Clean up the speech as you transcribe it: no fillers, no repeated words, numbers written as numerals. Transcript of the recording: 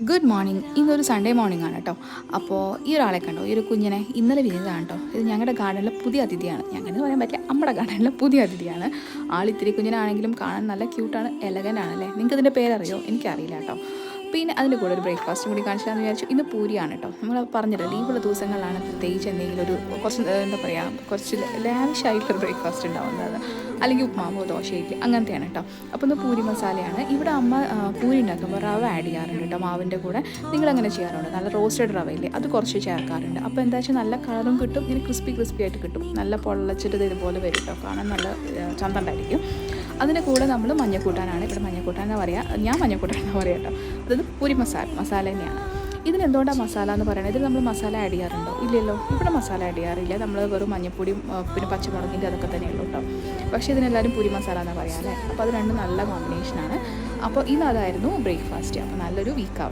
Good morning. ഇന്നൊരു Sunday morning ആണ് കേട്ടോ. അപ്പോൾ ഈ ഒരാളെ കണ്ടോ, ഈ ഒരു കുഞ്ഞിനെ ഇന്നലെ വിരിഞ്ഞതാണ് കേട്ടോ. ഇത് ഞങ്ങളുടെ ഗാർഡനിലെ പുതിയ അതിഥിയാണ്. ഞങ്ങൾക്ക് പറയാൻ പറ്റില്ല, നമ്മുടെ ഗാർഡനിലെ പുതിയ അതിഥിയാണ്. ഇത്തിരി കുഞ്ഞിനാണെങ്കിലും കാണാൻ നല്ല ക്യൂട്ടാണ്, എലഗൻ്റ് ആണല്ലേ. നിങ്ങൾക്ക് ഇതിൻ്റെ പേരറിയോ? എനിക്കറിയില്ല കേട്ടോ. പിന്നെ അതിൻ്റെ കൂടെ ഒരു ബ്രേക്ക്ഫാസ്റ്റും കൂടി കാണിച്ചാന്ന് വിചാരിച്ചു. ഇന്ന് പൂരിയാണ് കേട്ടോ. നമ്മൾ പറഞ്ഞല്ലോ, ലീവുള്ള ദിവസങ്ങളിലാണ് പ്രത്യേകിച്ച് എന്തെങ്കിലും ഒരു കുറച്ച് എന്താ പറയുക, കുറച്ച് ലാവിഷായിട്ടുള്ള ബ്രേക്ക്ഫാസ്റ്റ് ഉണ്ടാവുന്നത്. അല്ലെങ്കിൽ ഉപ്മാവോ ദോശ ഇഡ്ഡലി അങ്ങനത്തെയാണ് കേട്ടോ. അപ്പോൾ ഇന്ന് പൂരി മസാലയാണ്. ഇവിടെ അമ്മ പൂരി ഉണ്ടാക്കുമ്പോൾ റവ ആഡ് ചെയ്യാറുണ്ട് കേട്ടോ മാവിൻ്റെ കൂടെ. നിങ്ങളങ്ങനെ ചെയ്യാറുണ്ട്? നല്ല റോസ്റ്റഡ് റവയില്ലേ, അത് കുറച്ച് ചേർക്കാറുണ്ട്. അപ്പോൾ എന്താ വെച്ചാൽ നല്ല കളറും കിട്ടും, ഇങ്ങനെ ക്രിസ്പി ആയിട്ട് കിട്ടും. നല്ല പൊള്ളച്ചിട്ട് ഇതുപോലെ വരും കേട്ടോ, കാണാൻ നല്ല ചന്തണ്ടായിരിക്കും. അതിൻ്റെ കൂടെ നമ്മൾ മഞ്ഞക്കൂട്ടാനാണ്, ഇവിടെ മഞ്ഞക്കൂട്ടാൻ എന്ന് പറയുക, ഞാൻ മഞ്ഞക്കൂട്ടാൻ എന്ന് പറയാം കേട്ടോ. അതായത് പൂരി മസാല തന്നെയാണ്. ഇതിനെന്തുകൊണ്ടാണ് മസാല എന്ന് പറയുന്നത്? ഇതിൽ നമ്മൾ മസാല ആഡ് ചെയ്യാറുണ്ടോ? ഇല്ലല്ലോ, ഇവിടെ മസാല ആഡ് ചെയ്യാറില്ല. നമ്മൾ വെറും മഞ്ഞപ്പൊടിയും പിന്നെ പച്ചമുളകിൻ്റെ അതൊക്കെ തന്നെയുള്ളൂ കേട്ടോ. പക്ഷേ ഇതിനെല്ലാവരും പൂരി മസാല എന്ന് പറയാം അല്ലേ. അപ്പോൾ അത് രണ്ടും നല്ല കോമ്പിനേഷനാണ്. അപ്പോൾ ഇന്നതായിരുന്നു ബ്രേക്ക്ഫാസ്റ്റ്. അപ്പോൾ നല്ലൊരു വീക്കാവും.